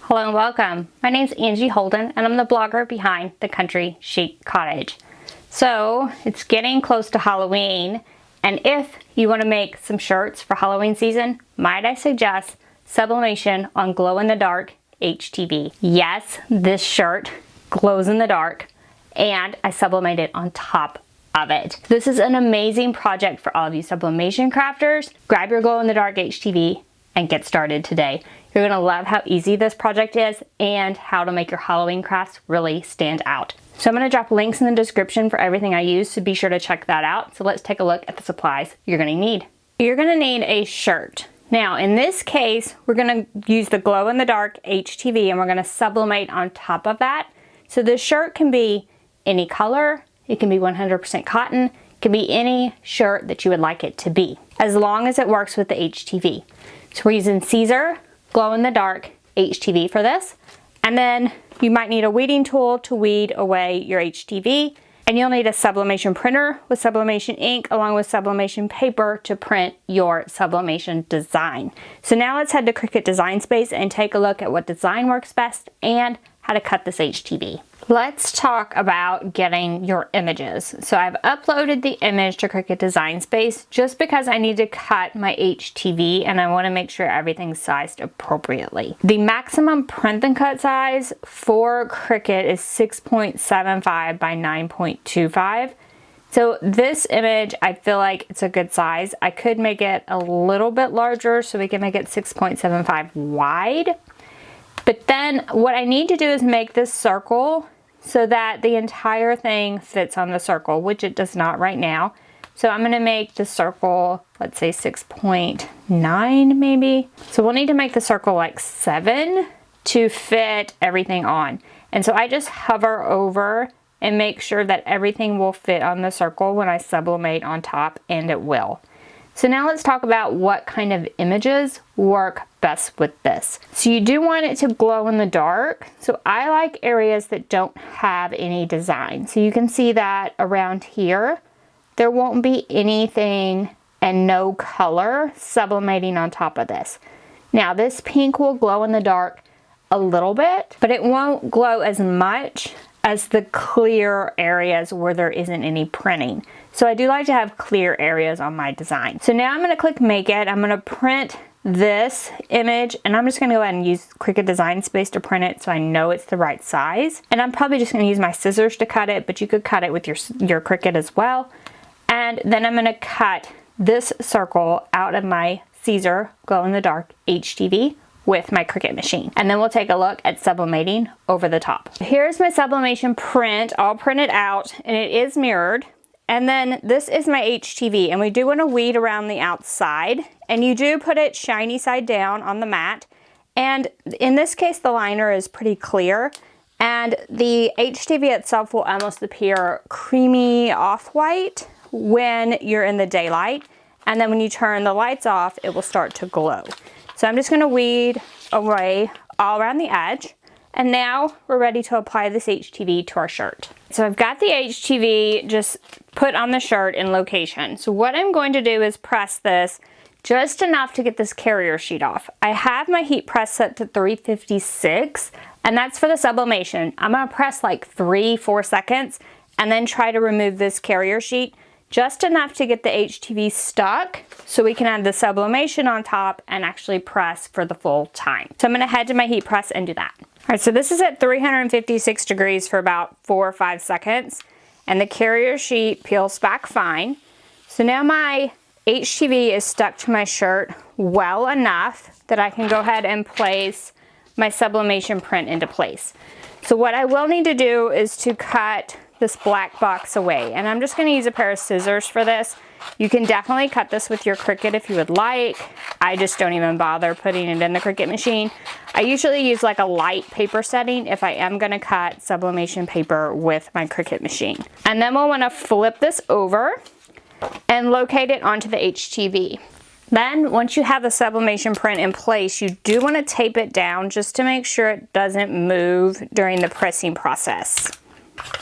Hello and welcome. My name's Angie Holden and I'm the blogger behind the Country Chic Cottage. So it's getting close to Halloween, and if you want to make some shirts for Halloween season, might I suggest Sublimation on glow in the dark HTV. Yes, this shirt glows in the dark and I sublimate it on top of it. This is an amazing project for all of you sublimation crafters. Grab your glow in the dark HTV and get started today. You're gonna love how easy this project is and how to make your Halloween crafts really stand out. So I'm gonna drop links in the description for everything I use, so be sure to check that out. So let's take a look at the supplies you're gonna need. You're gonna need a shirt. Now in this case, we're gonna use the glow in the dark HTV and we're gonna sublimate on top of that. So the shirt can be any color, it can be 100% cotton, it can be any shirt that you would like it to be, as long as it works with the HTV. So we're using Caesar glow in the dark HTV for this, and then you might need a weeding tool to weed away your HTV, and you'll need a sublimation printer with sublimation ink along with sublimation paper to print your sublimation design. So now let's head to Cricut Design Space and take a look at what design works best and how to cut this HTV. Let's talk about getting your images. So I've uploaded the image to Cricut Design Space just because I need to cut my HTV and I want to make sure everything's sized appropriately. The maximum print and cut size for Cricut is 6.75 by 9.25. So this image, I feel like it's a good size. I could make it a little bit larger so we can make it 6.75 wide. But then what I need to do is make this circle so that the entire thing fits on the circle, which it does not right now. So I'm gonna make the circle, let's say 6.9 maybe. So we'll need to make the circle like 7 to fit everything on. And so I just hover over and make sure that everything will fit on the circle when I sublimate on top, and it will. So now let's talk about what kind of images work best with this. So you do want it to glow in the dark. So I like areas that don't have any design. So you can see that around here, there won't be anything and no color sublimating on top of this. Now this pink will glow in the dark a little bit, but it won't glow as much as the clear areas where there isn't any printing. So I do like to have clear areas on my design. So now I'm gonna click Make It. I'm gonna print this image, and I'm just gonna go ahead and use Cricut Design Space to print it so I know it's the right size. And I'm probably just gonna use my scissors to cut it, but you could cut it with your Cricut as well. And then I'm gonna cut this circle out of my Caesar glow in the dark HTV with my Cricut machine. And then we'll take a look at sublimating over the top. Here's my sublimation print, all printed out, and it is mirrored. And then this is my HTV, and we do want to weed around the outside, and you do put it shiny side down on the mat. And in this case, the liner is pretty clear, and the HTV itself will almost appear creamy off-white when you're in the daylight. And then when you turn the lights off, it will start to glow. So I'm just gonna weed away all around the edge. And now we're ready to apply this HTV to our shirt. So I've got the HTV just put on the shirt in location. So what I'm going to do is press this just enough to get this carrier sheet off. I have my heat press set to 356, and that's for the sublimation. I'm gonna press like 3-4 seconds and then try to remove this carrier sheet, just enough to get the HTV stuck so we can add the sublimation on top and actually press for the full time. So I'm gonna head to my heat press and do that. All right, so this is at 356 degrees for about 4 or 5 seconds, and the carrier sheet peels back fine. So now my HTV is stuck to my shirt well enough that I can go ahead and place my sublimation print into place. So what I will need to do is to cut this black box away, and I'm just going to use a pair of scissors for this. You can definitely cut this with your Cricut if you would like. I just don't even bother putting it in the Cricut machine. I usually use like a light paper setting if I am going to cut sublimation paper with my Cricut machine. And then we'll want to flip this over and locate it onto the HTV. Then once you have the sublimation print in place, you do want to tape it down just to make sure it doesn't move during the pressing process.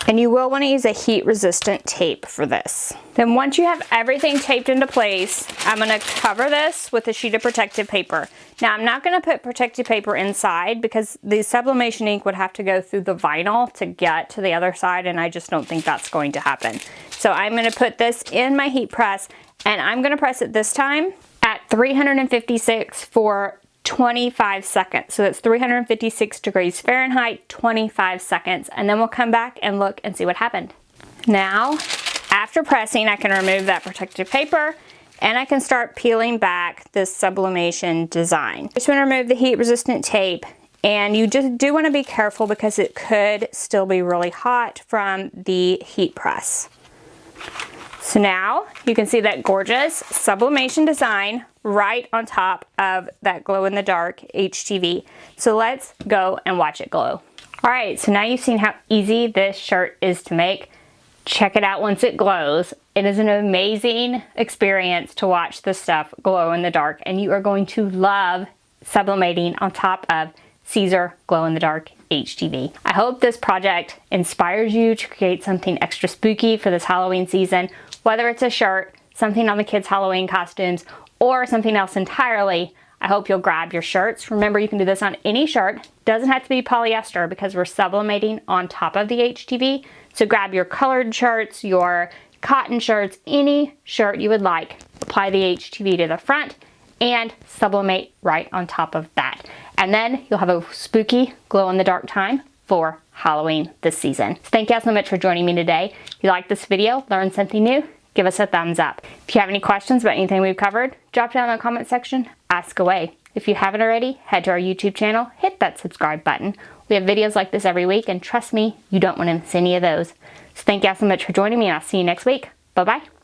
And you will want to use a heat-resistant tape for this. Then once you have everything taped into place, I'm going to cover this with a sheet of protective paper. Now I'm not going to put protective paper inside because the sublimation ink would have to go through the vinyl to get to the other side, and I just don't think that's going to happen. So I'm going to put this in my heat press, and I'm going to press it this time at 356 for 25 seconds. So that's 356 degrees Fahrenheit, 25 seconds. And then we'll come back and look and see what happened. Now, after pressing, I can remove that protective paper and I can start peeling back this sublimation design. Just want to remove the heat resistant tape, and you just do want to be careful because it could still be really hot from the heat press. So now you can see that gorgeous sublimation design right on top of that glow-in-the-dark HTV. So let's go and watch it glow. All right, so now you've seen how easy this shirt is to make. Check it out once it glows. It is an amazing experience to watch this stuff glow in the dark, and you are going to love sublimating on top of Caesar glow-in-the-dark HTV. I hope this project inspires you to create something extra spooky for this Halloween season, whether it's a shirt, something on the kids' Halloween costumes, or something else entirely. I hope you'll grab your shirts. Remember, you can do this on any shirt. Doesn't have to be polyester because we're sublimating on top of the HTV. So grab your colored shirts, your cotton shirts, any shirt you would like. Apply the HTV to the front and sublimate right on top of that. And then you'll have a spooky glow-in-the-dark time for Halloween this season. So thank you guys so much for joining me today. If you like this video, learned something new, give us a thumbs up. If you have any questions about anything we've covered, drop down in the comment section, ask away. If you haven't already, head to our YouTube channel, hit that subscribe button. We have videos like this every week, and trust me, you don't want to miss any of those. So thank you guys so much for joining me, and I'll see you next week. Bye-bye.